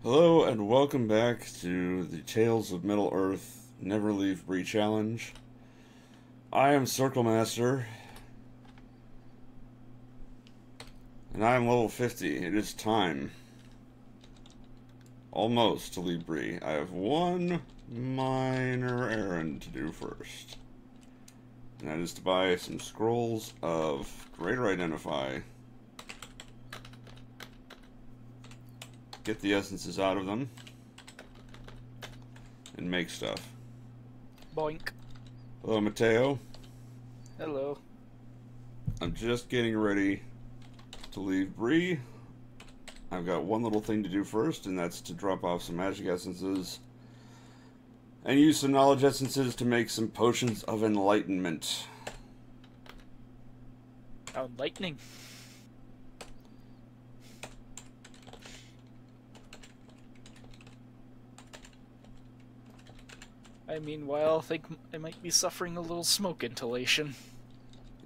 Hello and welcome back to the Tales of Middle-earth Never Leave Bree challenge. I am Circle Master, and I am level 50. It is time, almost, to leave Bree. I have one minor errand to do first, and that is to buy some scrolls of Greater Identify. Get the essences out of them and make stuff. Boink. Hello, Mateo. Hello. I'm just getting ready to leave Bree. I've got one little thing to do first, and that's to drop off some magic essences and use some knowledge essences to make some potions of enlightenment. How enlightening. Meanwhile, I think I might be suffering a little smoke inhalation.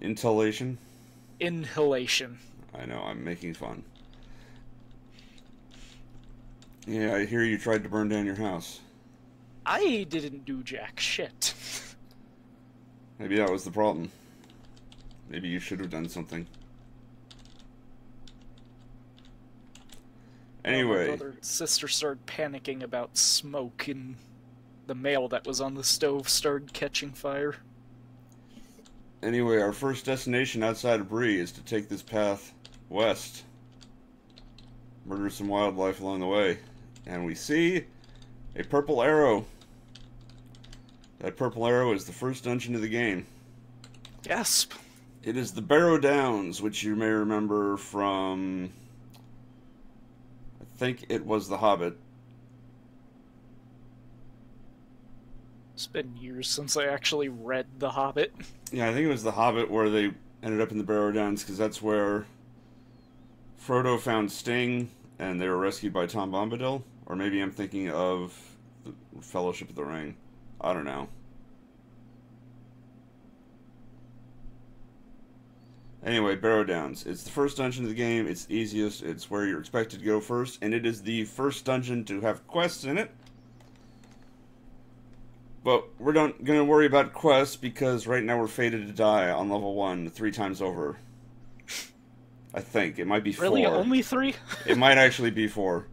Inhalation? Inhalation. I know, I'm making fun. Yeah, I hear you tried to burn down your house. I didn't do jack shit. Maybe that was the problem. Maybe you should have done something. Anyway. My brother and sister started panicking about smoke, and the mail that was on the stove started catching fire. Anyway, our first destination outside of Bree is to take this path west. Murder some wildlife along the way. And we see a purple arrow. That purple arrow is the first dungeon of the game. Gasp. It is the Barrow Downs, which you may remember from, I think it was The Hobbit. It's been years since I actually read The Hobbit. Yeah, I think it was The Hobbit where they ended up in the Barrow Downs, because that's where Frodo found Sting and they were rescued by Tom Bombadil. Or maybe I'm thinking of the Fellowship of the Ring. I don't know. Anyway, Barrow Downs. It's the first dungeon of the game. It's the easiest. It's where you're expected to go first. And it is the first dungeon to have quests in it. But we're not going to worry about quests because right now we're fated to die on level 1 3 times over. I think. It might be 4. Really? Only 3? It might actually be 4.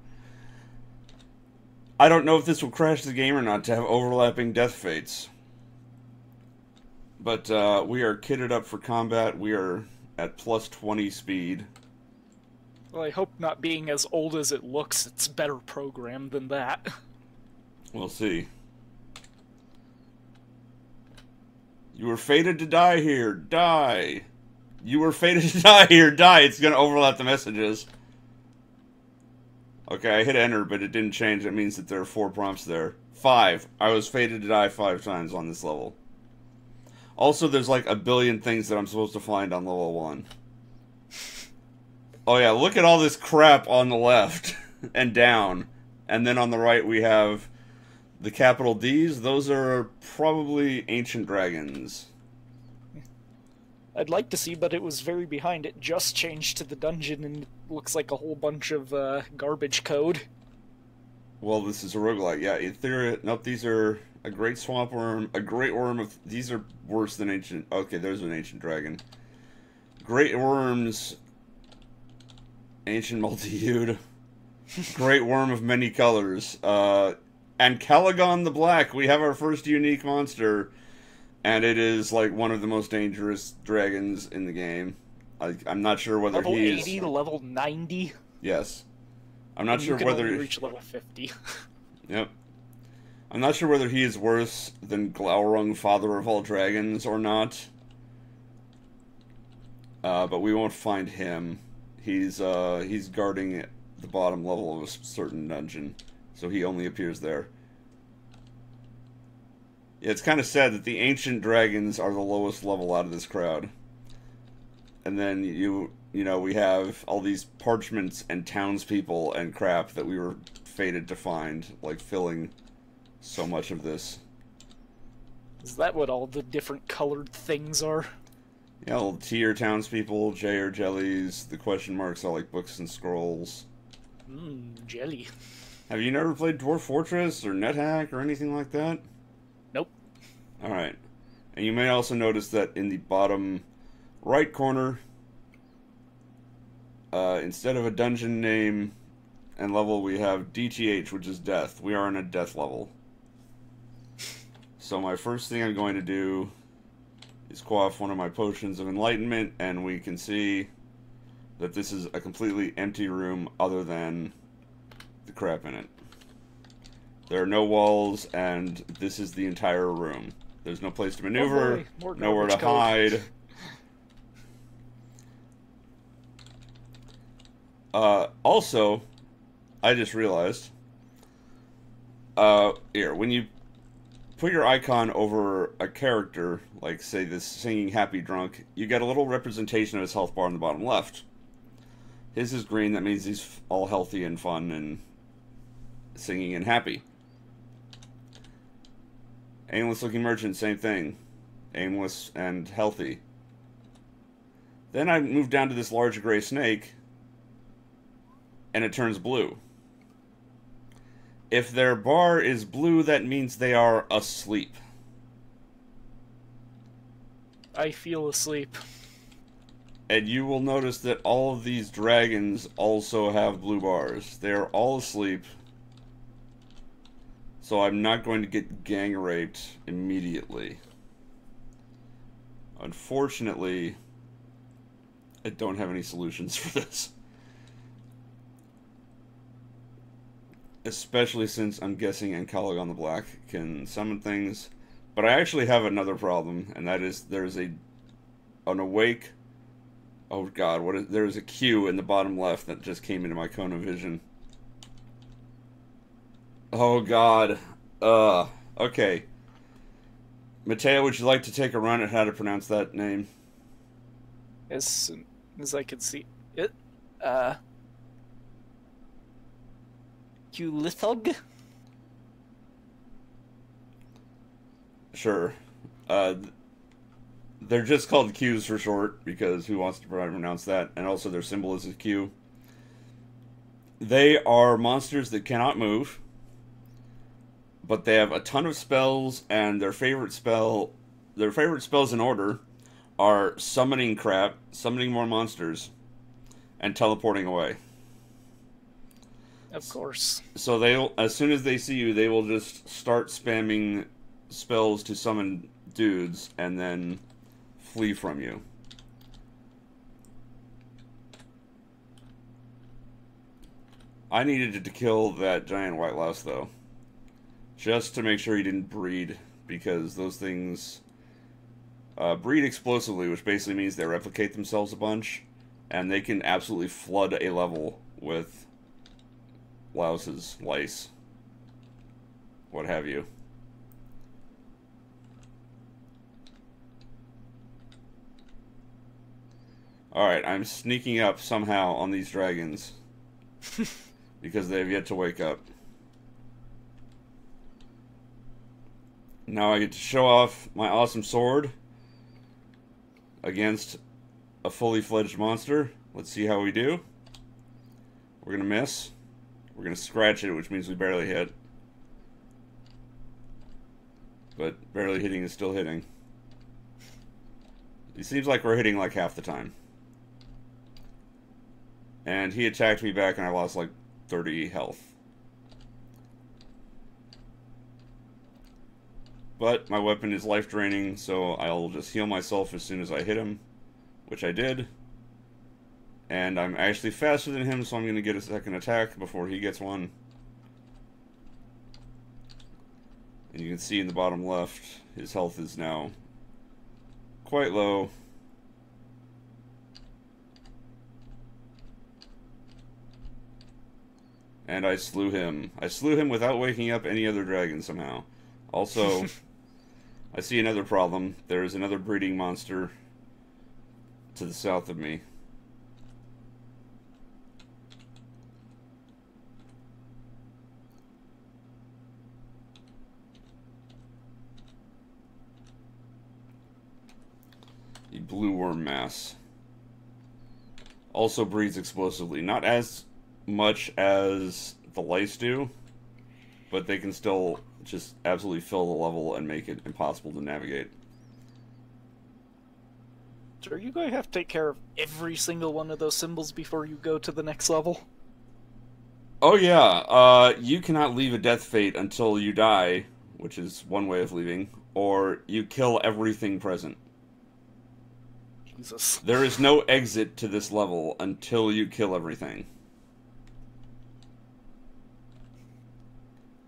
I don't know if this will crash the game or not to have overlapping death fates. But we are kitted up for combat. We are at plus 20 speed. Well, I hope not being as old as it looks, it's better programmed than that. We'll see. You were fated to die here. Die. You were fated to die here. Die. It's going to overlap the messages. Okay, I hit enter, but it didn't change. That means that there are 4 prompts there. 5. I was fated to die 5 times on this level. Also, there's like a billion things that I'm supposed to find on level 1. Oh yeah, look at all this crap on the left and down. And then on the right we have the capital D's. Those are probably ancient dragons. I'd like to see, but it was very behind. It just changed to the dungeon and it looks like a whole bunch of garbage code. Well, this is a roguelike. Yeah, in theory, nope, these are a great swamp worm, a great worm of... These are worse than ancient... Okay, there's an ancient dragon. Great worms... Ancient multi-hued. Great worm of many colors. And Caligon the Black. We have our first unique monster. And it is, like, one of the most dangerous dragons in the game. I'm not sure whether level he is... Level 80 to level 90? Yes. I'm not sure you can whether... only reach level 50. Yep. I'm not sure whether he is worse than Glaurung, Father of all Dragons, or not. But we won't find him. He's guarding the bottom level of a certain dungeon, so he only appears there. Yeah, it's kind of sad that the ancient dragons are the lowest level out of this crowd. And then you know, we have all these parchments and townspeople and crap that we were fated to find, like filling so much of this. Is that what all the different colored things are? Yeah, well, T are townspeople, J are jellies, the question marks are like books and scrolls. Jelly. Have you never played Dwarf Fortress or NetHack or anything like that? Nope. Alright. And you may also notice that in the bottom right corner, instead of a dungeon name and level, we have DTH, which is death. We are in a death level. So my first thing I'm going to do is quaff one of my potions of enlightenment, and we can see that this is a completely empty room other than the crap in it. There are no walls, and this is the entire room. There's no place to maneuver, nowhere to hide. Also, I just realized, here, when you put your icon over a character, like, say, this singing Happy Drunk, you get a little representation of his health bar on the bottom left. His is green, that means he's all healthy and fun and singing and happy. Aimless looking merchant, same thing. Aimless and healthy. Then I move down to this large gray snake, and it turns blue. If their bar is blue, that means they are asleep. I feel asleep. And you will notice that all of these dragons also have blue bars. They are all asleep. So I'm not going to get gang raped immediately. Unfortunately, I don't have any solutions for this. Especially since I'm guessing Ancalagon the Black can summon things. But I actually have another problem, and that is there's an awake... Oh god, there's a Q in the bottom left that just came into my cone of vision. Oh god. Okay. Mateo, would you like to take a run at how to pronounce that name? As soon as I can see it. Qlithog? Sure. They're just called Qs for short, because who wants to pronounce that? And also their symbol is a Q. They are monsters that cannot move, but they have a ton of spells, and their favorite spells in order are summoning crap, summoning more monsters, and teleporting away. Of course. So they'll, as soon as they see you, they will just start spamming spells to summon dudes, and then flee from you. I needed to kill that giant white louse, though. Just to make sure he didn't breed, because those things breed explosively, which basically means they replicate themselves a bunch, and they can absolutely flood a level with louses, lice, what have you. Alright, I'm sneaking up somehow on these dragons, because they have yet to wake up. Now I get to show off my awesome sword against a fully fledged monster. Let's see how we do. We're gonna miss. We're gonna scratch it, which means we barely hit. But barely hitting is still hitting. It seems like we're hitting like half the time. And he attacked me back and I lost like 30 health. But my weapon is life draining, so I'll just heal myself as soon as I hit him, which I did. And I'm actually faster than him, so I'm going to get a second attack before he gets one. And you can see in the bottom left, his health is now quite low. And I slew him. I slew him without waking up any other dragon somehow. Also, I see another problem. There is another breeding monster to the south of me. The blue worm mass also breeds explosively. Not as much as the lights do, but they can still just absolutely fill the level and make it impossible to navigate. So are you going to have to take care of every single one of those symbols before you go to the next level? Oh yeah, you cannot leave a death fate until you die, which is one way of leaving, or you kill everything present. Jesus. There is no exit to this level until you kill everything.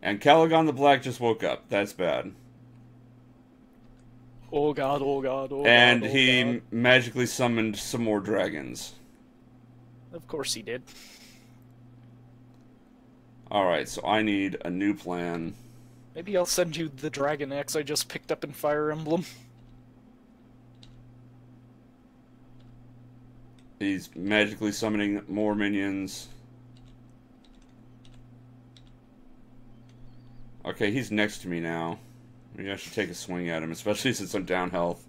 And Caligon the Black just woke up. That's bad. Oh god, oh god, oh and god, oh he god. magically summoned some more dragons. Of course he did. Alright, so I need a new plan. Maybe I'll send you the dragon axe I just picked up in Fire Emblem. He's magically summoning more minions. Okay, he's next to me now. Maybe I should take a swing at him, especially since I'm down health.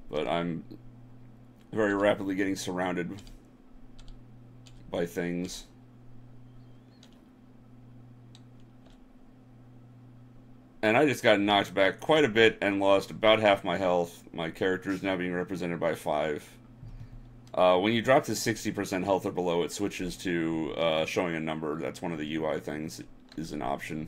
But I'm very rapidly getting surrounded by things. And I just got knocked back quite a bit and lost about half my health. My character is now being represented by 5. When you drop to 60% health or below, it switches to showing a number. That's one of the UI things, is an option.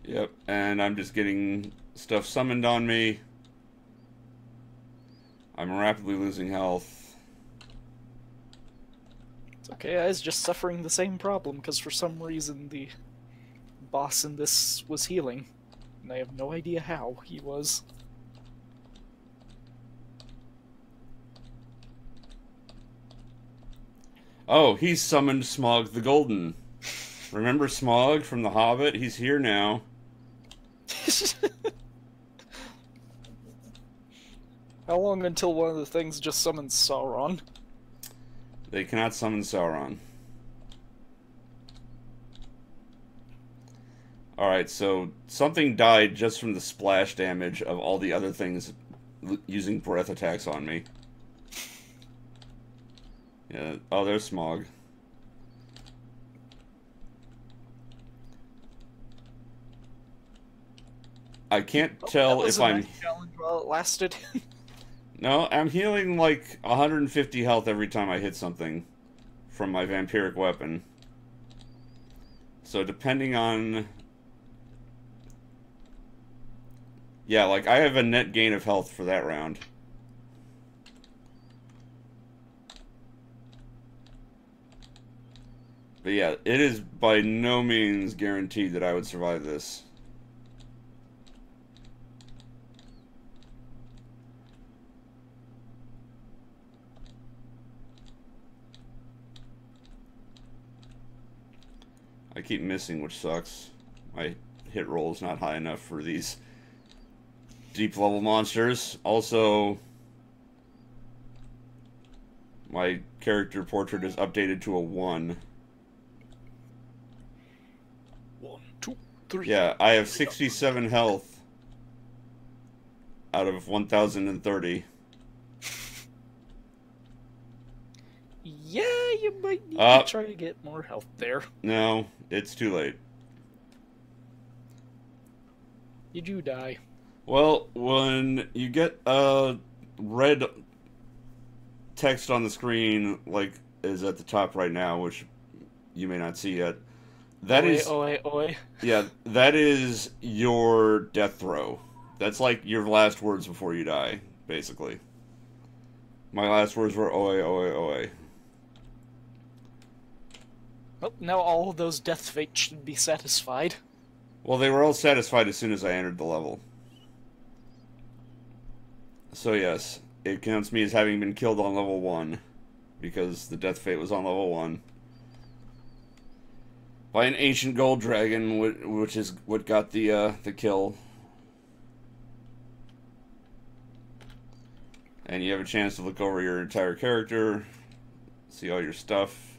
Yep, and I'm just getting stuff summoned on me. I'm rapidly losing health. It's okay, I was just suffering the same problem, because for some reason the boss in this was healing. And I have no idea how he was. Oh, he's summoned Smaug the Golden. Remember Smaug from The Hobbit? He's here now. How long until one of the things just summons Sauron? They cannot summon Sauron. Alright, so something died just from the splash damage of all the other things using breath attacks on me. Yeah, oh, there's Smaug. I can't tell if I'm... Nice challenge while it lasted. No, I'm healing like 150 health every time I hit something from my vampiric weapon. So depending on... Yeah, like I have a net gain of health for that round. But yeah, it is by no means guaranteed that I would survive this. I keep missing, which sucks. My hit roll is not high enough for these deep level monsters. Also, my character portrait is updated to a 1. 1, 2, 3. Yeah, I have 67 health out of 1,030. Yeah, you might need to try to get more health there. No, it's too late. Did you die? Well, when you get red text on the screen, like is at the top right now, which you may not see yet, that is... Oi, oi. Yeah, that is your death throw. That's like your last words before you die, basically. My last words were oi, oi, oi. Well, now all of those death fates should be satisfied. Well, they were all satisfied as soon as I entered the level. So yes, it counts me as having been killed on level 1, because the death fate was on level 1. By an ancient gold dragon, which is what got the kill. And you have a chance to look over your entire character, see all your stuff.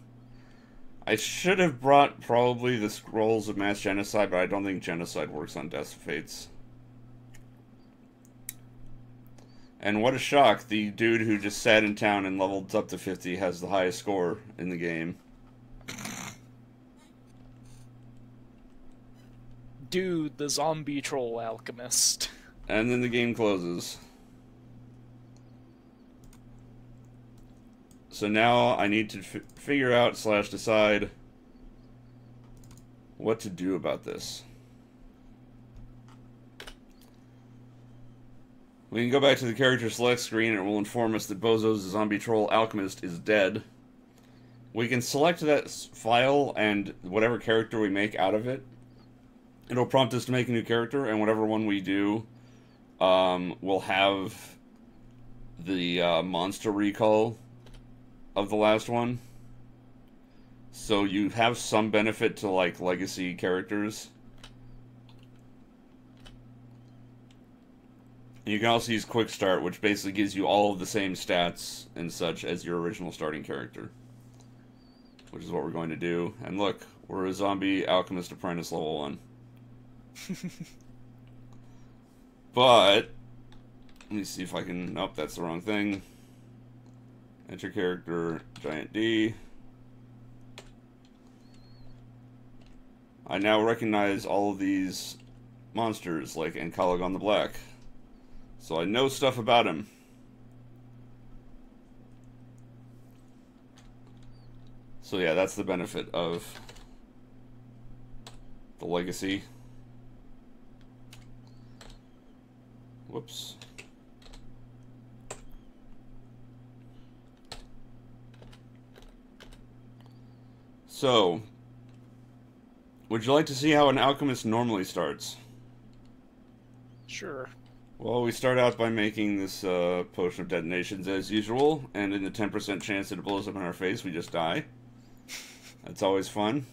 I should have brought probably the Scrolls of Mass Genocide, but I don't think Genocide works on Death Fates. And what a shock, the dude who just sat in town and leveled up to 50 has the highest score in the game. Dude, the zombie troll alchemist. And then the game closes. So now I need to figure out / decide what to do about this. We can go back to the character select screen and it will inform us that Bozo's zombie troll alchemist is dead. We can select that file and whatever character we make out of it. It'll prompt us to make a new character, and whatever one we do will have the monster recall of the last one. So you have some benefit to like legacy characters. You can also use Quick Start, which basically gives you all of the same stats and such as your original starting character. Which is what we're going to do. And look, we're a zombie alchemist apprentice level 1. But let me see if I can... Nope, that's the wrong thing. Enter character, Giant D. I now recognize all of these monsters, like Ancalagon the Black. So I know stuff about him. So yeah, that's the benefit of the legacy. Whoops. So, would you like to see how an alchemist normally starts? Sure. Well, we start out by making this potion of detonations as usual, and in the 10% chance that it blows up in our face, we just die. That's always fun.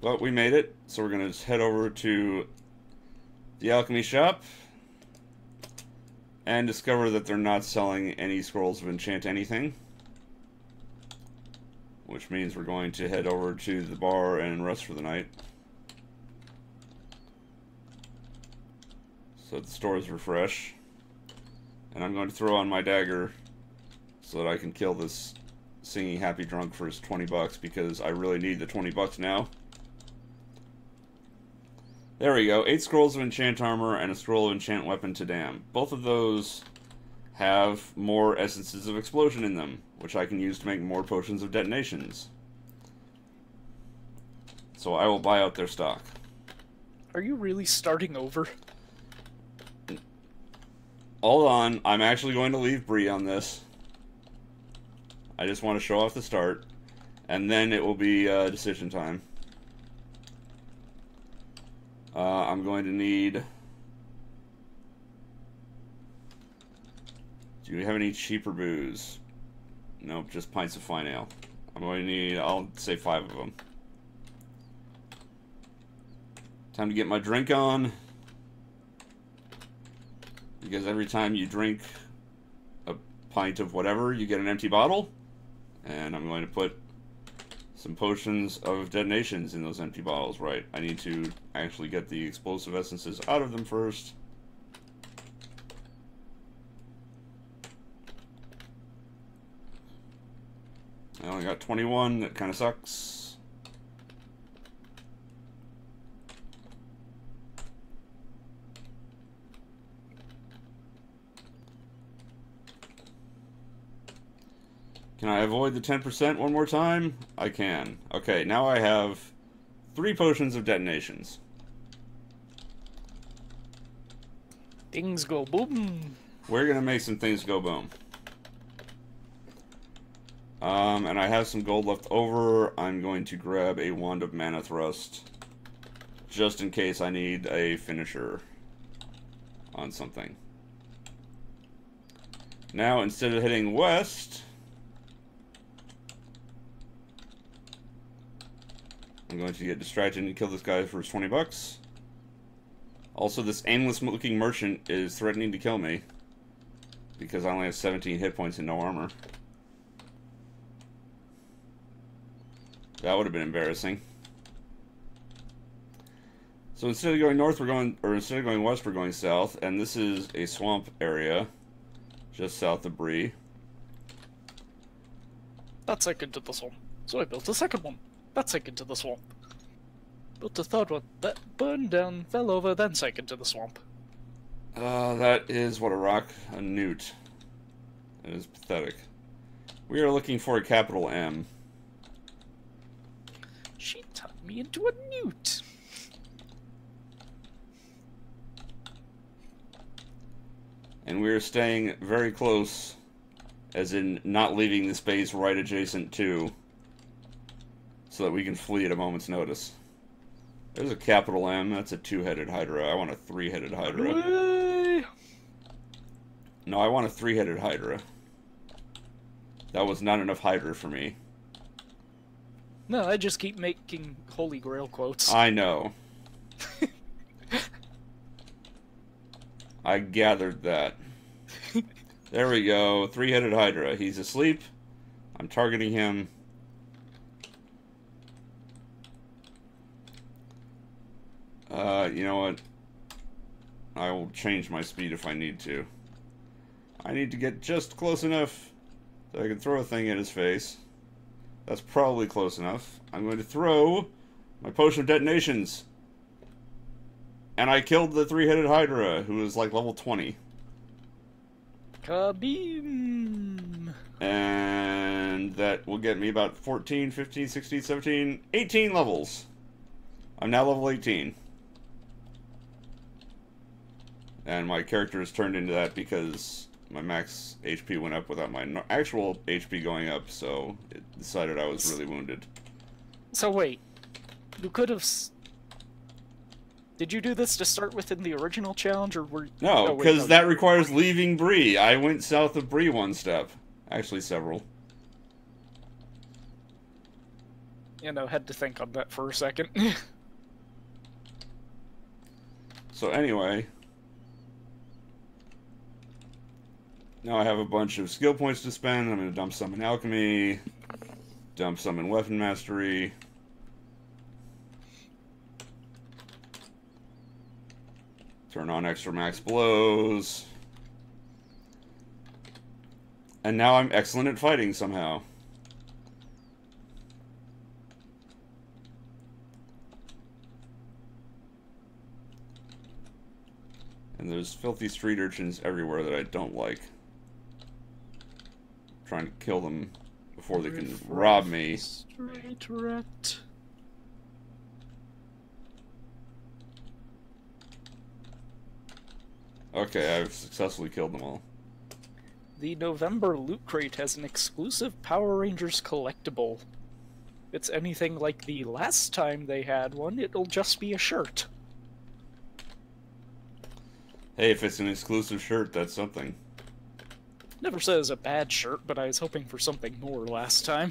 But we made it, so we're going to just head over to the alchemy shop and discover that they're not selling any scrolls of enchant anything. Which means we're going to head over to the bar and rest for the night. So the stores refresh. And I'm going to throw on my dagger so that I can kill this singing happy drunk for his 20 bucks because I really need the 20 bucks now. There we go. 8 scrolls of enchant armor and a scroll of enchant weapon to damn. Both of those have more essences of explosion in them, which I can use to make more potions of detonations. So I will buy out their stock. Are you really starting over? Hold on, I'm actually going to leave Bree on this. I just want to show off the start, and then it will be decision time. I'm going to need... Do you have any cheaper booze? Nope, just pints of fine ale. I'm going to need, I'll say 5 of them. Time to get my drink on. Because every time you drink a pint of whatever, you get an empty bottle. And I'm going to put some potions of detonations in those empty bottles. Right, I need to actually get the explosive essences out of them first. I only got 21, that kind of sucks. Can I avoid the 10% one more time? I can. Okay, now I have 3 potions of detonations. Things go boom. We're gonna make some things go boom. And I have some gold left over. I'm going to grab a Wand of Mana Thrust, just in case I need a finisher on something. Now, instead of heading west, I'm going to get distracted and kill this guy for his 20 bucks. Also, this aimless-looking merchant is threatening to kill me because I only have 17 hit points and no armor. That would have been embarrassing. So instead of going north, instead of going west, we're going south, and this is a swamp area just south of Bree. That sank into the swamp. So I built a second one. That sank into the swamp. Built a third one. That burned down, fell over, then sank into the swamp. That is what a newt. It is pathetic. We are looking for a capital M. She turned me into a newt. And we are staying very close, as in not leaving the space right adjacent to, so that we can flee at a moment's notice. There's a capital M. That's a two-headed Hydra. I want a three-headed Hydra. Way. No, I want a three-headed Hydra. That was not enough Hydra for me. No, I just keep making Holy Grail quotes. I know. I gathered that. There we go. Three-headed Hydra. He's asleep. I'm targeting him. You know what? I will change my speed if I need to. I need to get just close enough so I can throw a thing at his face. That's probably close enough. I'm going to throw my potion of detonations. And I killed the three-headed Hydra, who is like level 20. Kabeam! And that will get me about 14, 15, 16, 17, 18 levels. I'm now level 18. And my character has turned into that because my max HP went up without my actual HP going up, so it decided I was really wounded. So wait, you could have... Did you do this to start with in the original challenge, or were... No, because that requires leaving Bree. I went south of Bree one step. Actually, several. You know, had to think on that for a second. So anyway... Now I have a bunch of skill points to spend. I'm going to dump some in alchemy, dump some in weapon mastery. Turn on extra max blows. And now I'm excellent at fighting somehow. And there's filthy street urchins everywhere that I don't like. Trying to kill them before they can rob me. Straight rat. Okay, I've successfully killed them all. The November Loot Crate has an exclusive Power Rangers collectible. If it's anything like the last time they had one, it'll just be a shirt. Hey, if it's an exclusive shirt, that's something. Never said it was a bad shirt, but I was hoping for something more last time.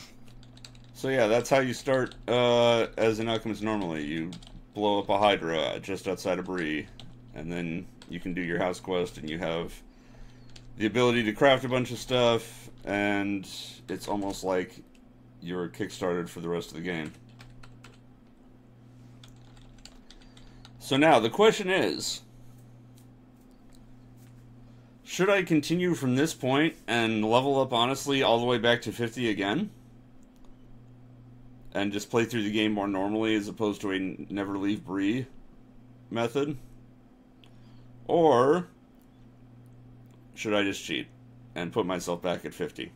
So yeah, that's how you start as an alchemist normally. You blow up a Hydra just outside of Bree, and then you can do your house quest, and you have the ability to craft a bunch of stuff, and it's almost like you're kickstarted for the rest of the game. So now, the question is... should I continue from this point and level up honestly all the way back to 50 again? And just play through the game more normally as opposed to a never leave Bree method? Or should I just cheat and put myself back at 50?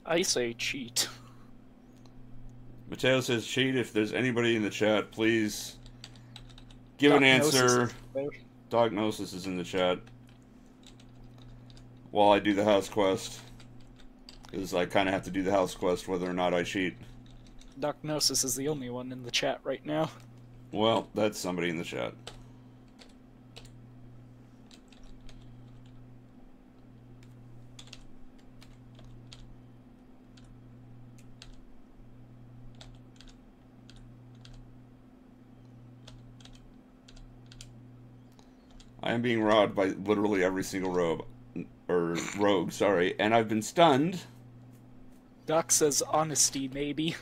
I say cheat. Mateo says cheat. If there's anybody in the chat, please give an answer. Diagnosis is in the chat while I do the house quest, because I kind of have to do the house quest whether or not I cheat. Diagnosis is the only one in the chat right now. Well, that's somebody in the chat. I am being robbed by literally every single rogue, sorry, and I've been stunned Doc says honesty, maybe.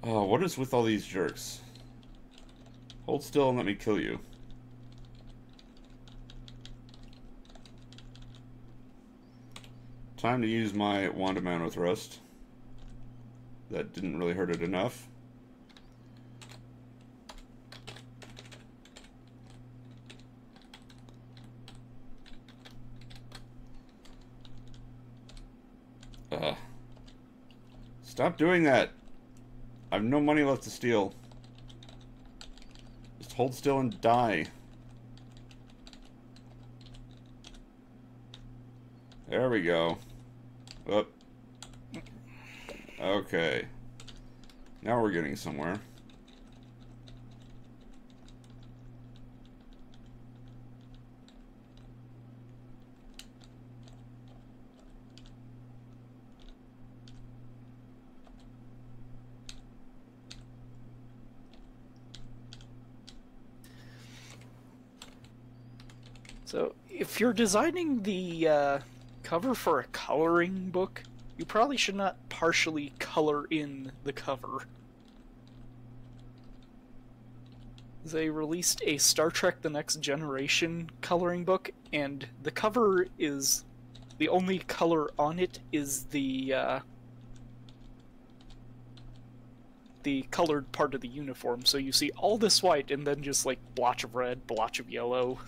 Oh, what is with all these jerks? Hold still and let me kill you. Time to use my wand of Mano Thrust. That didn't really hurt it enough. Stop doing that. I have no money left to steal. Just hold still and die. There we go. Up. Okay. Now we're getting somewhere. So, if you're designing the cover for a coloring book, you probably should not partially color in the cover. They released a Star Trek The Next Generation coloring book, and the cover is... the only color on it is the colored part of the uniform, so you see all this white and then just like blotch of red, blotch of yellow.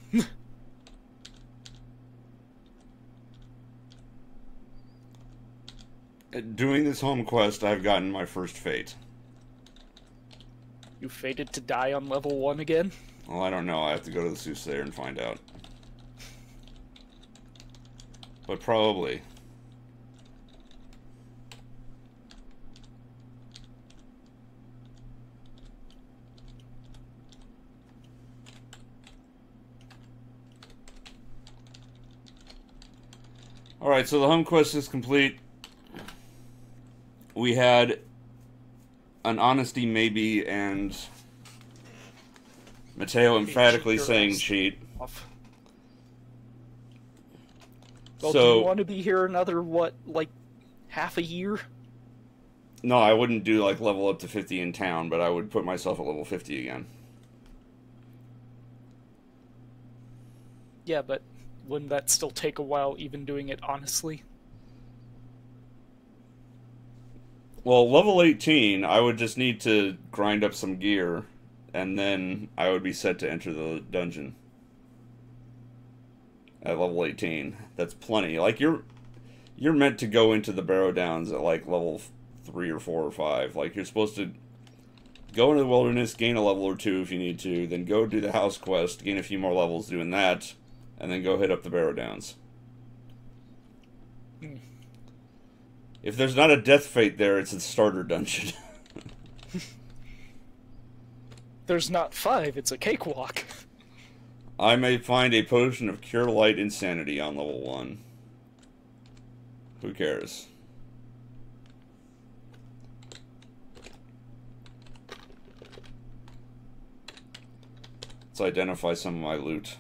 Doing this home quest, I've gotten my first fate. You fated to die on level 1 again? Well, I don't know. I have to go to the soothsayer and find out. But probably. Alright, so the home quest is complete. We had an honesty maybe and Mateo emphatically saying cheat. Well, So, do you want to be here another, what, like, half a year? No, I wouldn't do like level up to 50 in town, but I would put myself at level 50 again. Yeah, but wouldn't that still take a while even doing it honestly? Well, level 18, I would just need to grind up some gear, and then I would be set to enter the dungeon. At level 18. That's plenty. Like, you're meant to go into the Barrow Downs at, like, level 3 or 4 or 5. Like, you're supposed to go into the wilderness, gain a level or 2 if you need to, then go do the house quest, gain a few more levels doing that, and then go hit up the Barrow Downs. If there's not a death fate there, it's a starter dungeon. There's not 5, it's a cakewalk. I may find a potion of Cure Light Insanity on level 1. Who cares? Let's identify some of my loot.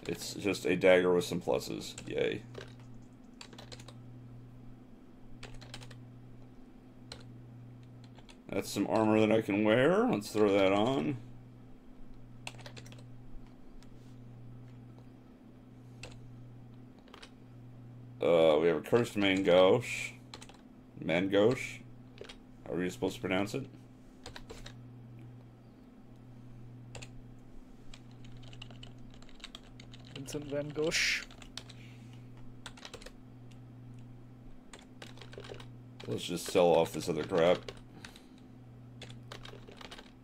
It's just a dagger with some pluses. Yay. That's some armor that I can wear. Let's throw that on. We have a cursed mangosh. Mangosh? How are you supposed to pronounce it? Vincent Van Gogh. Let's just sell off this other crap.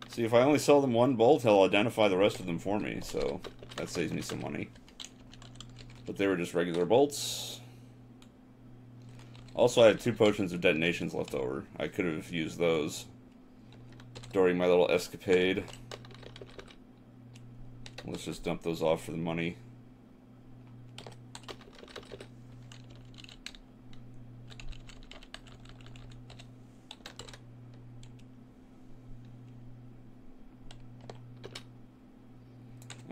See, if I only sell them one bolt, he'll identify the rest of them for me, so that saves me some money. But they were just regular bolts. Also, I had 2 potions of detonations left over. I could have used those during my little escapade. Let's just dump those off for the money.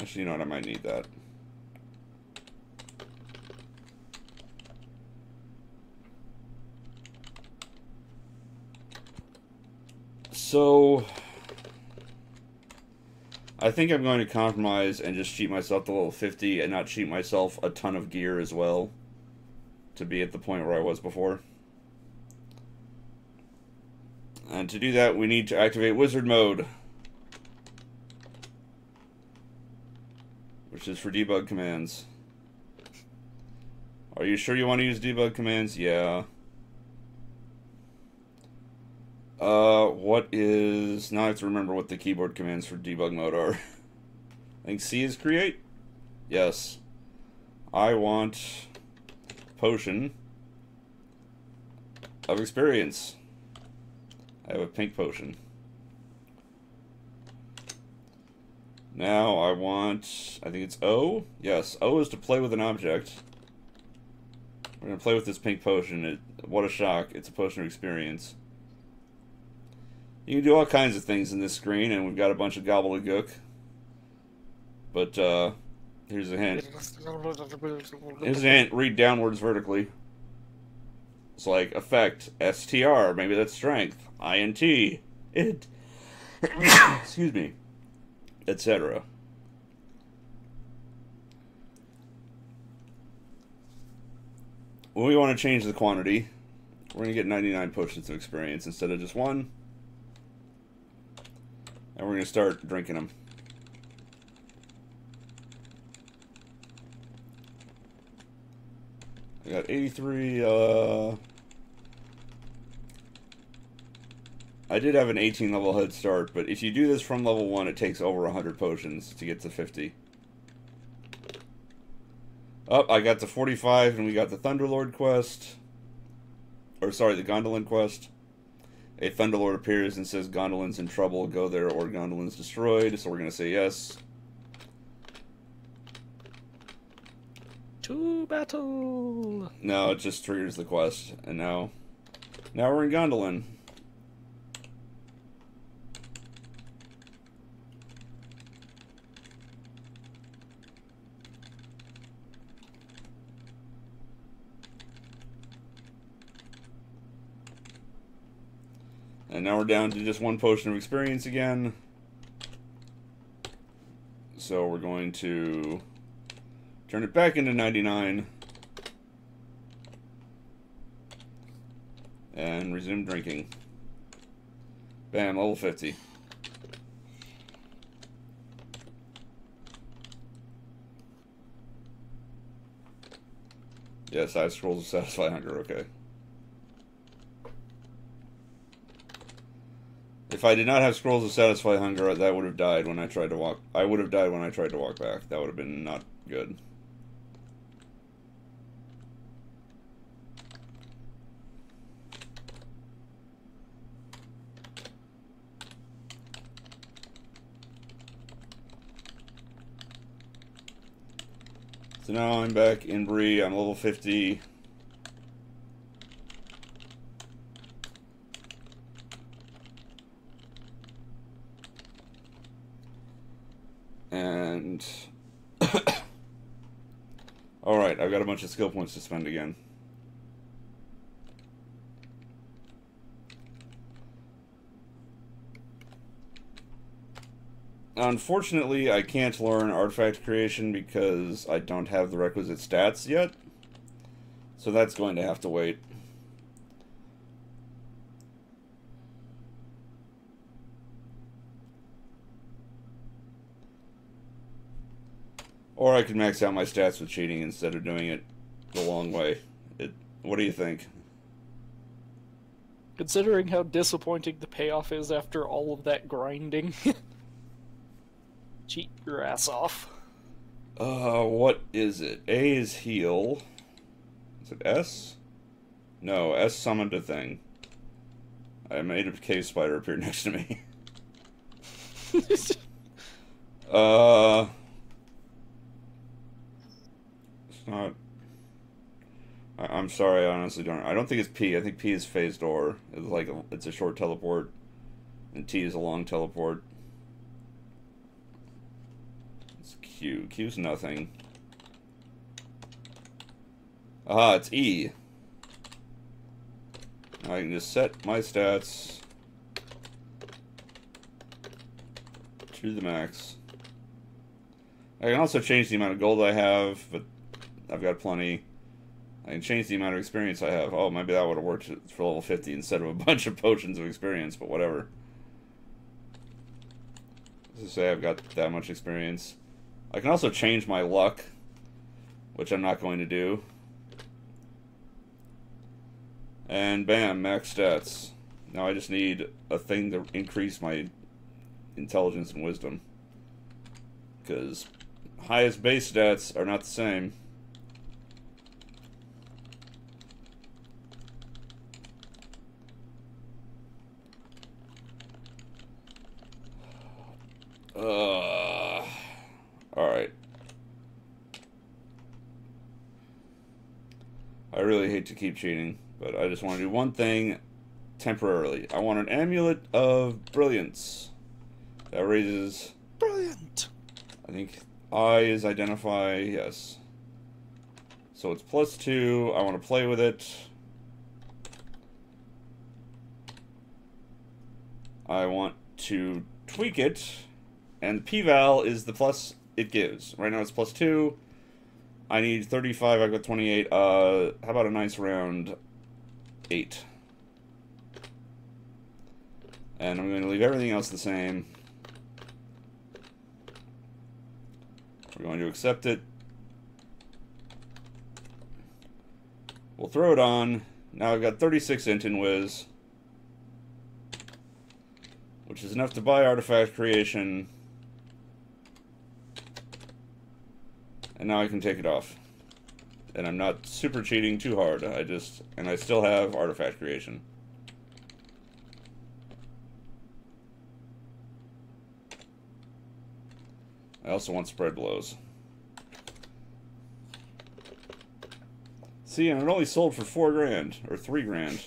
Actually, you know what? I might need that. So, I think I'm going to compromise and just cheat myself to level 50 and not cheat myself a ton of gear as well to be at the point where I was before. And to do that, we need to activate wizard mode, which is for debug commands. Are you sure you want to use debug commands? Yeah. What is... Now I have to remember what the keyboard commands for debug mode are. I think C is create? Yes. I want potion of experience. I have a pink potion. Now I want... I think it's O? Yes, O is to play with an object. We're going to play with this pink potion. What a shock. It's a potion of experience. You can do all kinds of things in this screen, and we've got a bunch of gobbledygook. But, here's a hint. Here's a hint. Read downwards vertically. It's like, effect, STR, maybe that's strength, INT, it, excuse me, etc. When we want to change the quantity, we're going to get 99 potions of experience instead of just one. And we're going to start drinking them. I got 83, I did have an 18 level head start, but if you do this from level 1, it takes over 100 potions to get to 50. Oh, I got to 45, and we got the Thunderlord quest. Or, sorry, the Gondolin quest. A Thunderlord appears and says, Gondolin's in trouble, go there, or Gondolin's destroyed. So we're going to say yes. To battle! No, it just triggers the quest. And now we're in Gondolin. And now we're down to just one potion of experience again. So we're going to turn it back into 99. And resume drinking. Bam, level 50. Yes, I have scrolls to satisfy hunger, okay. If I did not have scrolls to satisfy hunger, that would have died when I tried to walk. I would have died when I tried to walk back. That would have been not good. So now I'm back in Bree. I'm level 50. And alright, I've got a bunch of skill points to spend again. Unfortunately, I can't learn artifact creation because I don't have the requisite stats yet. So that's going to have to wait. Or I could max out my stats with cheating instead of doing it the long way. What do you think? Considering how disappointing the payoff is after all of that grinding. Cheat your ass off. What is it? A is heal. Is it S? No, S summoned a thing. I made a cave spider appear next to me. It's not... I'm sorry, I honestly don't... I don't think it's P. I think P is phase door. It's like it's a short teleport. And T is a long teleport. It's Q? Q's nothing. Aha, it's E. Now I can just set my stats to the max. I can also change the amount of gold I have, but I've got plenty. I can change the amount of experience I have. Oh, maybe that would have worked for level 50 instead of a bunch of potions of experience, but whatever. Let's say I've got that much experience. I can also change my luck, which I'm not going to do. And bam, max stats. Now I just need a thing to increase my intelligence and wisdom. Because highest base stats are not the same. Alright. I really hate to keep cheating, but I just want to do one thing temporarily. I want an amulet of brilliance. That raises... Brilliant! I think I is identify, yes. So it's +2. I want to play with it. I want to tweak it. And the p-val is the plus it gives. Right now it's +2. I need 35, I've got 28. How about a nice round 8? And I'm going to leave everything else the same. We're going to accept it. We'll throw it on. Now I've got 36 int in Wiz, which is enough to buy artifact creation. And now I can take it off. And I'm not super cheating too hard. And I still have artifact creation. I also want spread blows. See, and it only sold for 4 grand, or 3 grand.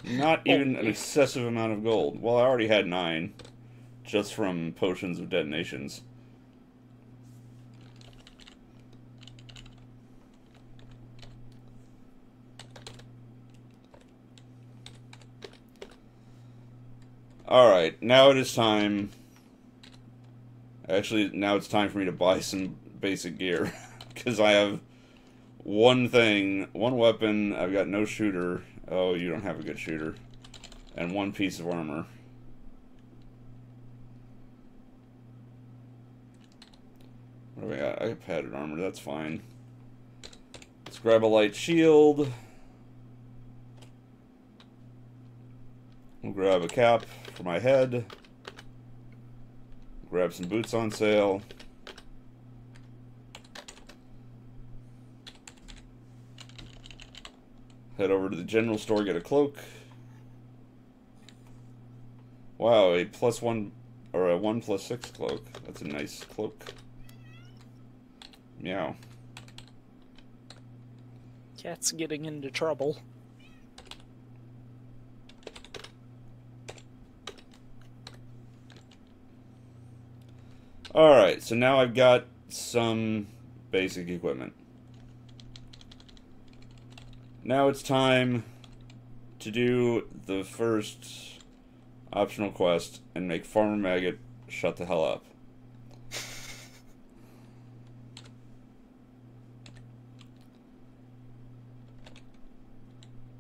Not even an excessive amount of gold. Well, I already had 9, just from potions of detonations. Alright, now it is time... Actually, now it's time for me to buy some basic gear. Because I have one thing, one weapon, I've got no shooter. Oh, you don't have a good shooter. And 1 piece of armor. What do we got? I got padded armor, that's fine. Let's grab a light shield. We'll grab a cap for my head. Grab some boots on sale. Head over to the general store, get a cloak. Wow, a +1 or a 1+6 cloak. That's a nice cloak. Meow. Cat's getting into trouble. Alright, so now I've got some basic equipment. Now it's time to do the first optional quest and make Farmer Maggot shut the hell up.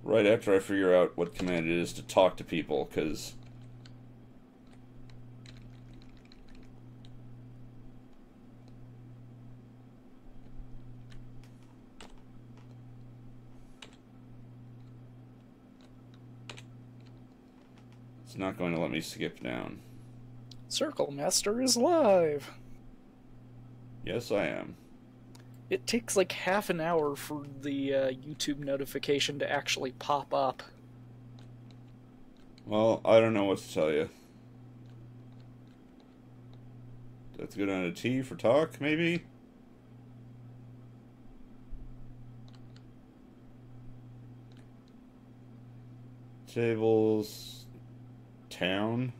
Right after I figure out what command it is to talk to people, because... it's not going to let me skip down. Circle Master is live! Yes, I am. It takes like half an hour for the YouTube notification to actually pop up. Well, I don't know what to tell you. Let's go down to T for talk, maybe? Tables... town?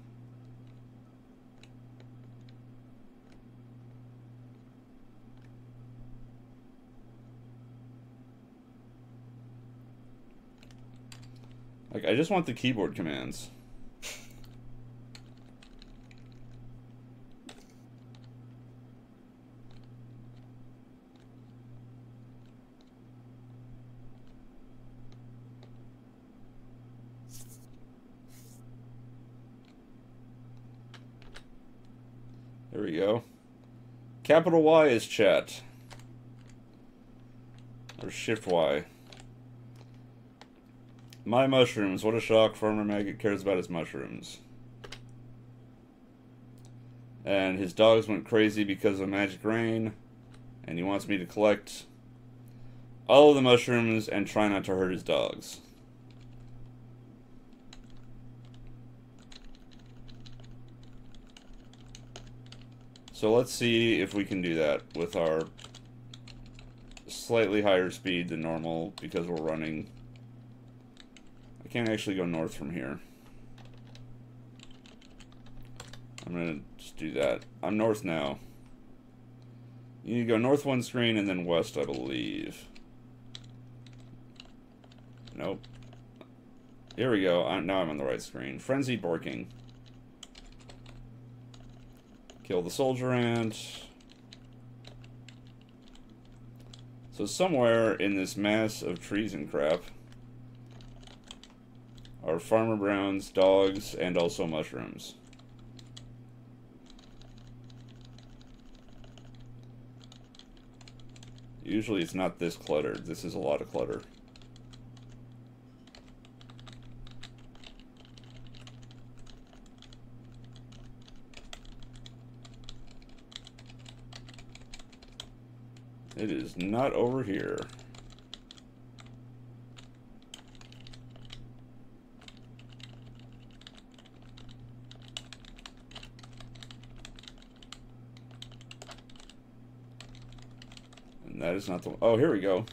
Like, I just want the keyboard commands. There we go. Capital Y is chat. Or Shift Y. My mushrooms. What a shock. Farmer Maggot cares about his mushrooms. And his dogs went crazy because of magic rain. And he wants me to collect all of the mushrooms and try not to hurt his dogs. So let's see if we can do that with our slightly higher speed than normal because we're running. I can't actually go north from here. I'm gonna just do that. I'm north now. You need to go north one screen and then west, I believe. Nope. Here we go. Now I'm on the right screen. Frenzied barking. Kill the soldier ant. So somewhere in this mass of trees and crap are Farmer Brown's dogs and also mushrooms. Usually it's not this cluttered. This is a lot of clutter. It is not over here. And that is not the... Oh, here we go.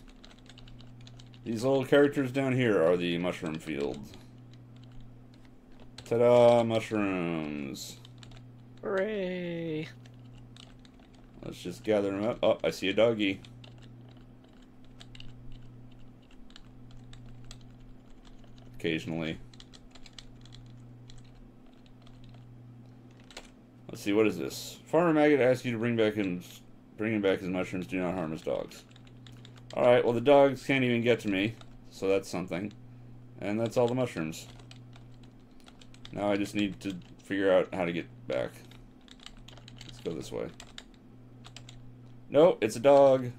These little characters down here are the mushroom field. Ta-da, mushrooms. Hooray! Let's just gather them up. Oh, I see a doggy. Occasionally. Let's see, what is this? Farmer Maggot asks you to bring him back his mushrooms. Do not harm his dogs. Alright, well the dogs can't even get to me, so that's something. And that's all the mushrooms. Now I just need to figure out how to get back. Let's go this way. No, it's a dog.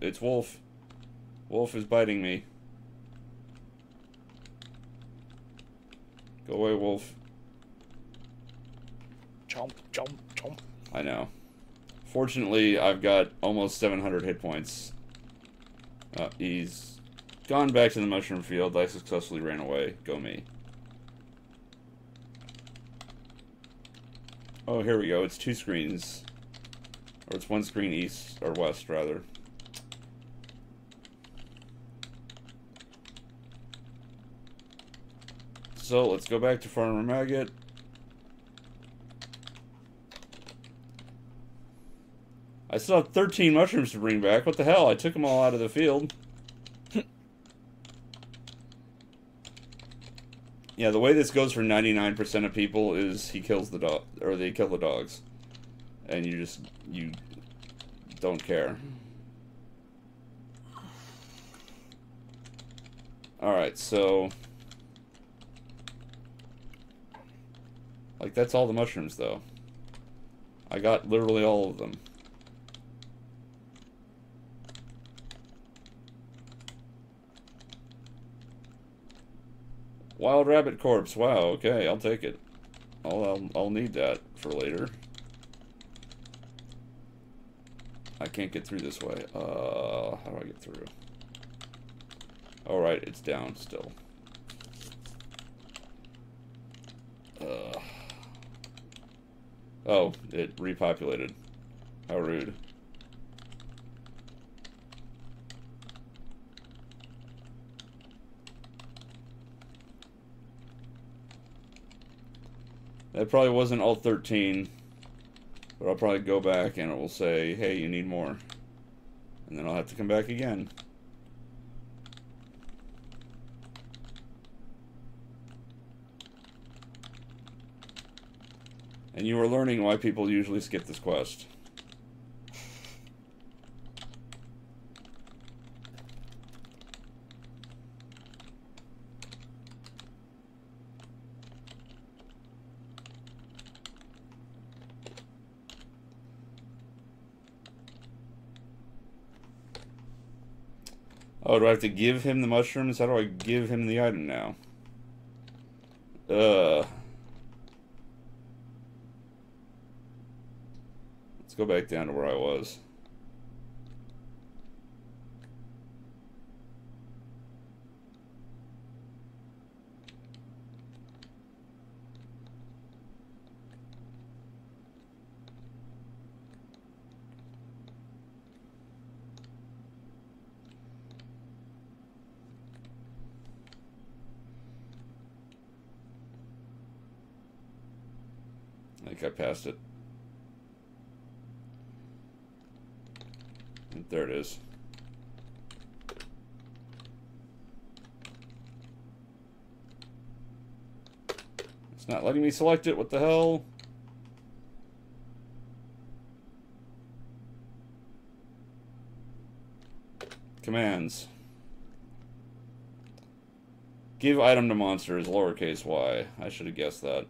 It's Wolf. Wolf is biting me. Go away, Wolf. Chomp, chomp, chomp. I know. Fortunately, I've got almost 700 hit points. He's gone back to the mushroom field. I successfully ran away. Go me. Oh, here we go. It's two screens. Or it's one screen east, or west, rather. So, let's go back to Farmer Maggot. I still have 13 mushrooms to bring back. What the hell? I took them all out of the field. Yeah, the way this goes for 99% of people is he kills the dog, or they kill the dogs. And you don't care. Alright, so... Like, that's all the mushrooms, though. I got literally all of them. Wild rabbit corpse. Wow, okay, I'll take it. I'll need that for later. I can't get through this way. How do I get through? Alright, it's down still. Oh, it repopulated. How rude. That probably wasn't all 13. But I'll probably go back and it will say, hey, you need more. And then I'll have to come back again. And you are learning why people usually skip this quest. Oh, do I have to give him the mushrooms? How do I give him the item now? Let's go back down to where I was. I think I passed it. There it is. It's not letting me select it. What the hell? Commands. Give item to monsters, lowercase y. I should have guessed that.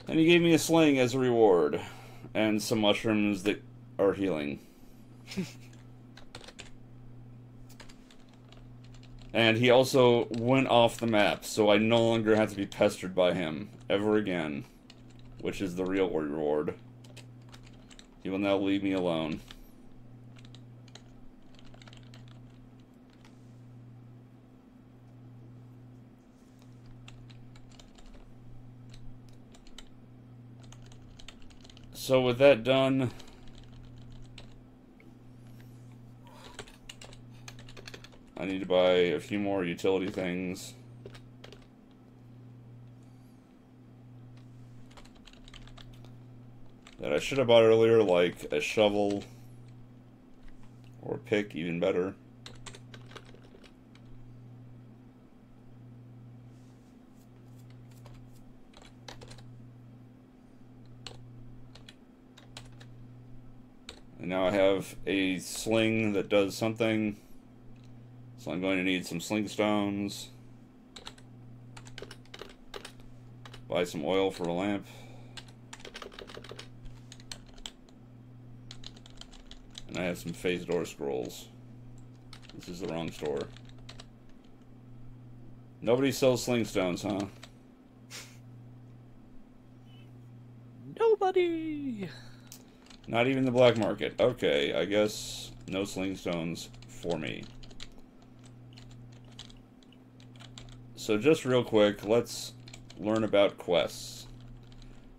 And he gave me a sling as a reward. And some mushrooms that are healing. And he also went off the map, so I no longer have to be pestered by him ever again. Which is the real reward. He will now leave me alone. So with that done, I need to buy a few more utility things. That I should have bought earlier, like a shovel or a pick, even better. And now I have a sling that does something. So I'm going to need some sling stones. Buy some oil for a lamp. And I have some phase door scrolls. This is the wrong store. Nobody sells sling stones, huh? Nobody! Not even the black market. Okay, I guess no sling stones for me. So just real quick, let's learn about quests.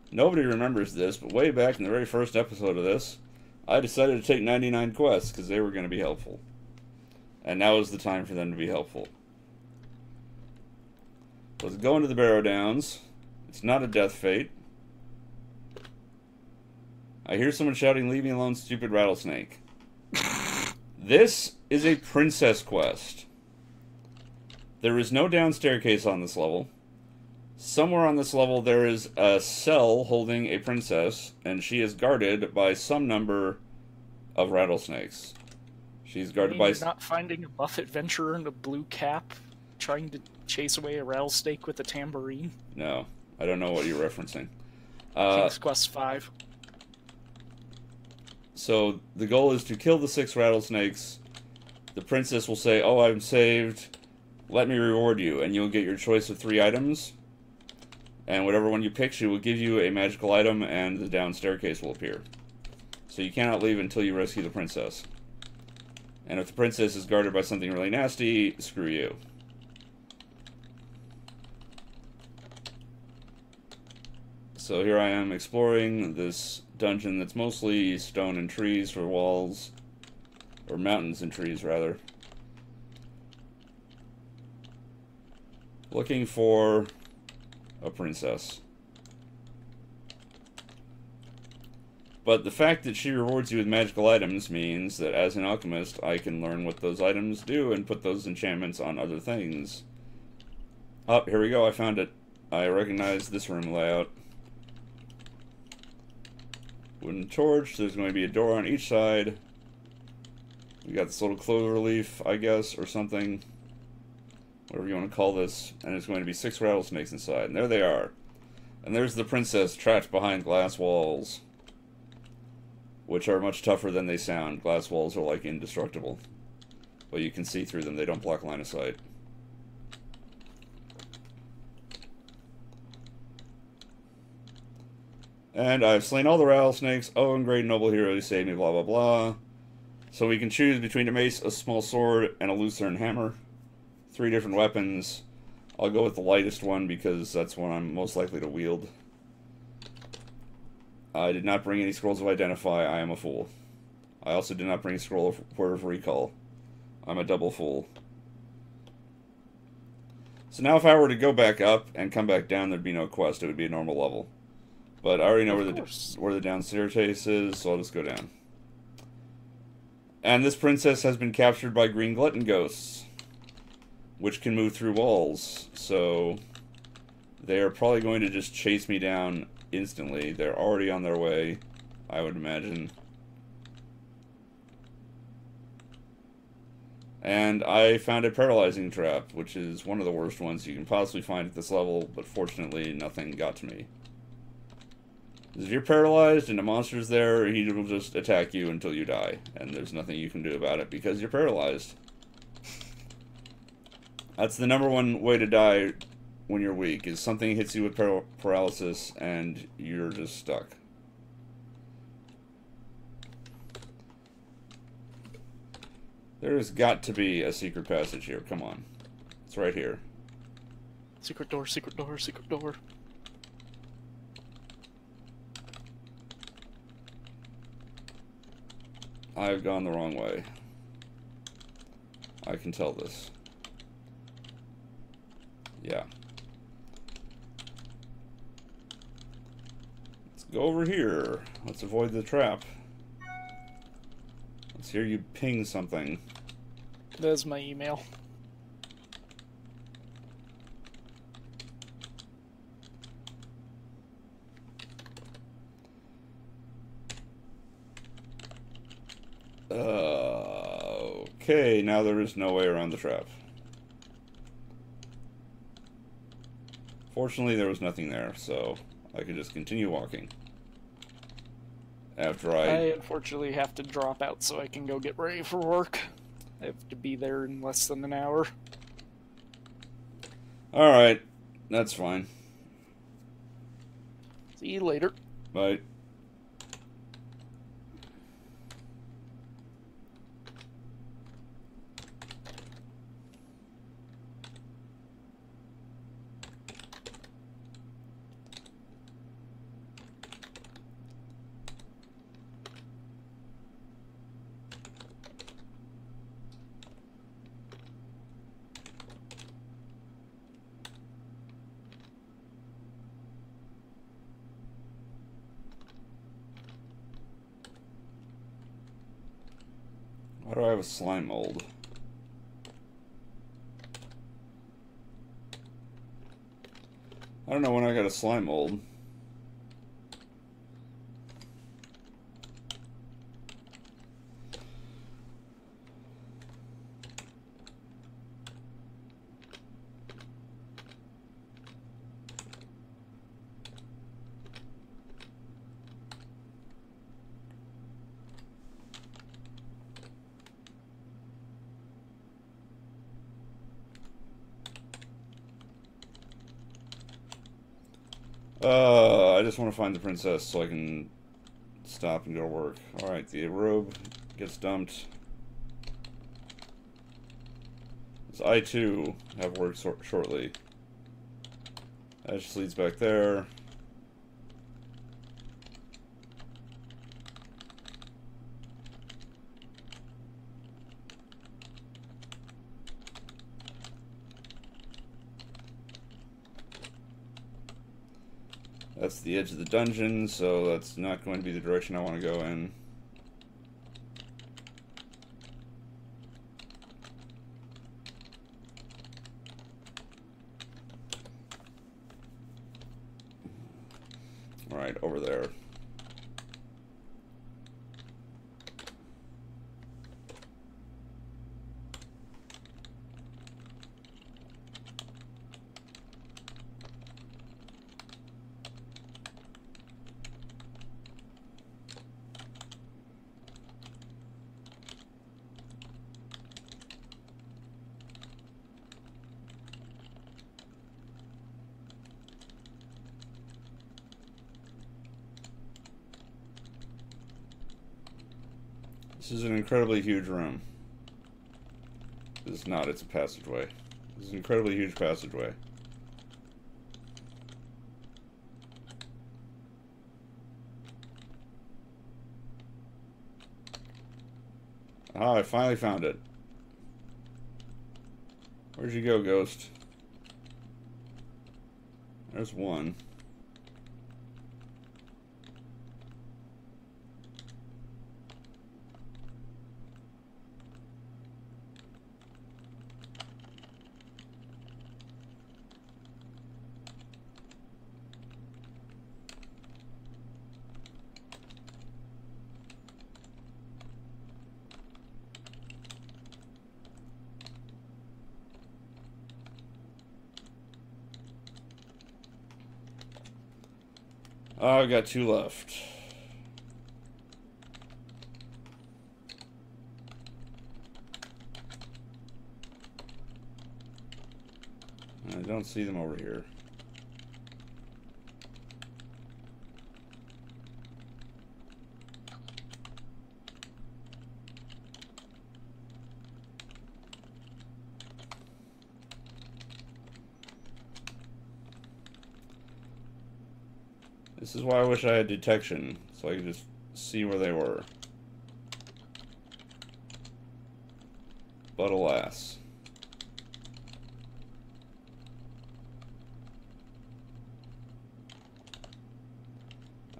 Nobody remembers this, but way back in the very first episode of this, I decided to take 99 quests because they were going to be helpful. And now is the time for them to be helpful. Let's go into the Barrow Downs. It's not a death fate. I hear someone shouting, "Leave me alone, stupid rattlesnake." This is a princess quest. There is no down staircase on this level. Somewhere on this level there is a cell holding a princess, and she is guarded by some number of rattlesnakes. She's guarded by... You're not finding a buff adventurer in a blue cap trying to chase away a rattlesnake with a tambourine? No, I don't know what you're referencing. King's Quest 5. So the goal is to kill the 6 rattlesnakes. The princess will say, "Oh, I'm saved. Let me reward you." And you'll get your choice of 3 items. And whatever one you pick, she will give you a magical item, and the down staircase will appear. So you cannot leave until you rescue the princess. And if the princess is guarded by something really nasty, screw you. So here I am exploring this dungeon that's mostly stone and trees for walls. Or mountains and trees, rather. Looking for a princess. But the fact that she rewards you with magical items means that as an alchemist, I can learn what those items do and put those enchantments on other things. Oh, here we go, I found it. I recognize this room layout. Wooden torch, there's going to be a door on each side. We got this little clover leaf, I guess, or something. Whatever you want to call this. And there's going to be 6 rattlesnakes inside. And there they are. And there's the princess trapped behind glass walls. Which are much tougher than they sound. Glass walls are like indestructible. But you can see through them, they don't block line of sight. And I've slain all the rattlesnakes. Oh, and great noble hero who saved me, blah blah blah. So we can choose between a mace, a small sword, and a lucerne hammer. 3 different weapons. I'll go with the lightest one because that's one I'm most likely to wield. I did not bring any scrolls of identify. I am a fool. I also did not bring a scroll of word of recall. I'm a double fool. So now if I were to go back up and come back down, there'd be no quest. It would be a normal level. But I already know where the downstairs is, so I'll just go down. And this princess has been captured by green glutton ghosts, which can move through walls. So they are probably going to just chase me down instantly. They're already on their way, I would imagine. And I found a paralyzing trap, which is one of the worst ones you can possibly find at this level, but fortunately nothing got to me. If you're paralyzed and a monster's there, he will just attack you until you die, and there's nothing you can do about it because you're paralyzed. That's the #1 way to die when you're weak, is something hits you with paralysis and you're just stuck. There's got to be a secret passage here, come on. It's right here. Secret door, secret door, secret door. I've gone the wrong way. I can tell this. Yeah. Let's go over here. Let's avoid the trap. Let's hear you ping something. There's my email. Okay, now there is no way around the trap. Fortunately, there was nothing there, so I could just continue walking. After I unfortunately have to drop out so I can go get ready for work. I have to be there in less than an hour. Alright, that's fine. See you later. Bye. Why do I have a slime mold? I don't know when I got a slime mold. I just want to find the princess so I can stop and go to work. Alright, the robe gets dumped. So I too have work shortly. That just leads back there. That's the edge of the dungeon, so that's not going to be the direction I want to go in. Alright, over there. This is an incredibly huge room. This is not, it's a passageway. This is an incredibly huge passageway. Ah, I finally found it. Where'd you go, ghost? There's one. Oh, I've got 2 left. I don't see them over here. This is why I wish I had detection, so I could just see where they were. But alas.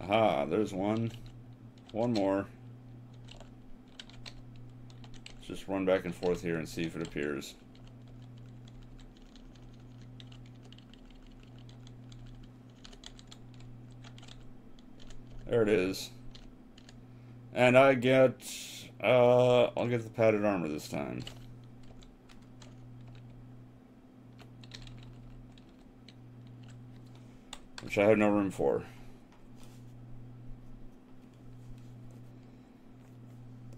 Aha, there's one. One more. Let's just run back and forth here and see if it appears. There it is. And I get, I'll get the padded armor this time. Which I have no room for.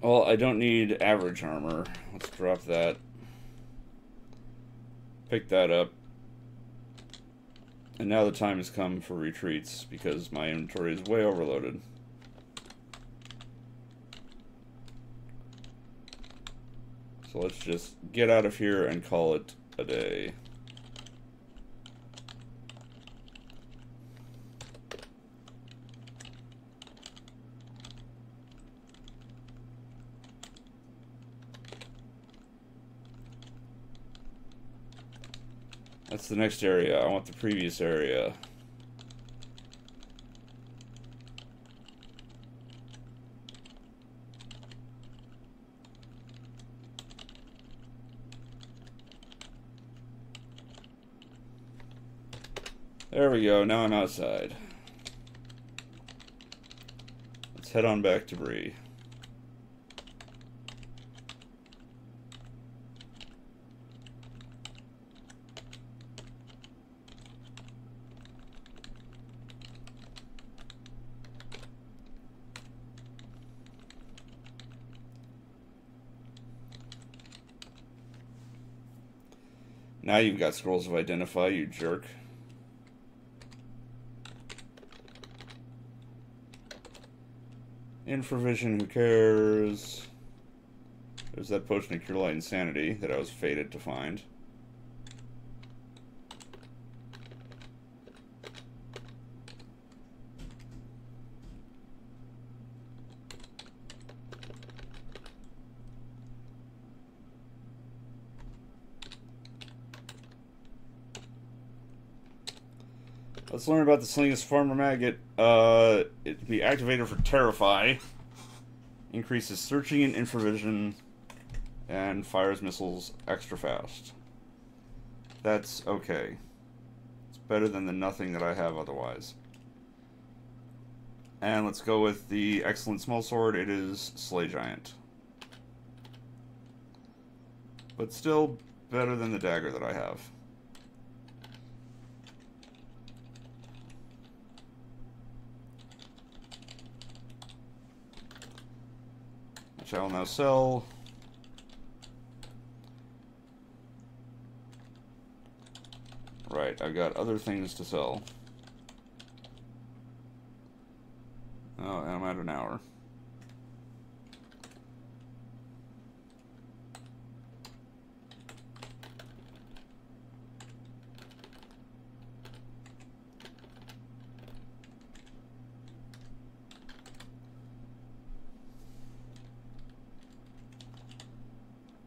Well, I don't need average armor. Let's drop that. Pick that up. And now the time has come for retreats, because my inventory is way overloaded. So let's just get out of here and call it a day. That's the next area. I want the previous area. There we go. Now I'm outside. Let's head on back to Bree. Now you've got scrolls of identify, you jerk. Infravision, who cares? There's that potion of cure light insanity that I was fated to find. Let's learn about the Slingus Farmer Maggot. It can be activated for Terrify. Increases searching and infravision. And fires missiles extra fast. That's okay. It's better than the nothing that I have otherwise. And let's go with the excellent small sword. It is Slay Giant. But still better than the dagger that I have. Which I will now sell. Right, I've got other things to sell. Oh, and I'm at an hour.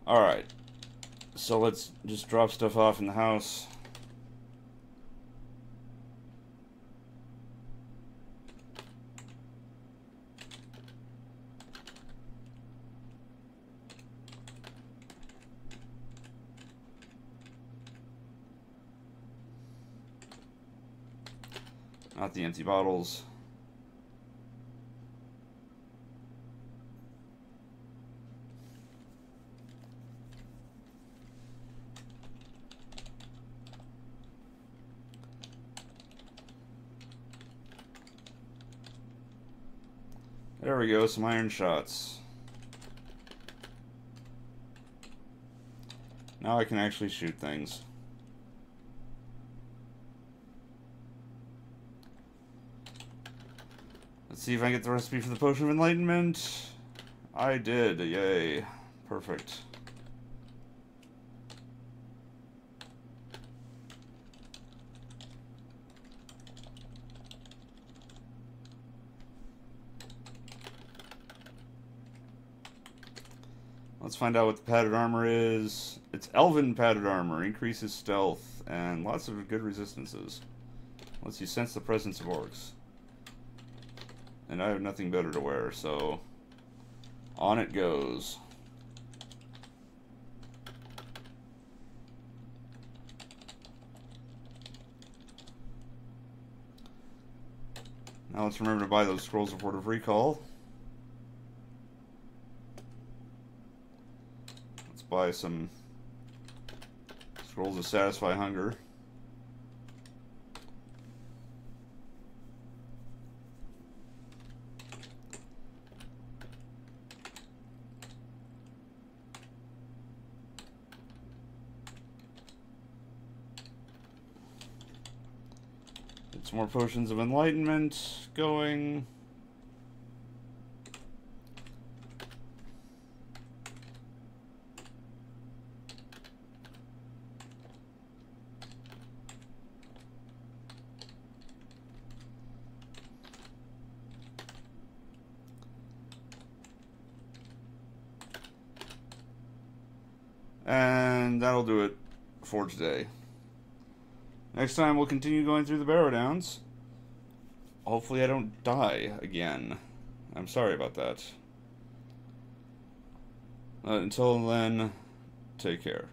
Alright, so let's just drop stuff off in the house. Not the empty bottles. There we go, some iron shots. Now I can actually shoot things. Let's see if I can get the recipe for the Potion of Enlightenment. I did, yay. Perfect. Let's find out what the padded armor is. It's elven padded armor. Increases stealth and lots of good resistances. Lets you sense the presence of orcs. And I have nothing better to wear, so on it goes. Now let's remember to buy those scrolls of Word of Recall. Let's buy some scrolls to satisfy hunger. Some more potions of enlightenment going. And that'll do it for today. Next time we'll continue going through the Barrow Downs. Hopefully I don't die again. I'm sorry about that. Until then, take care.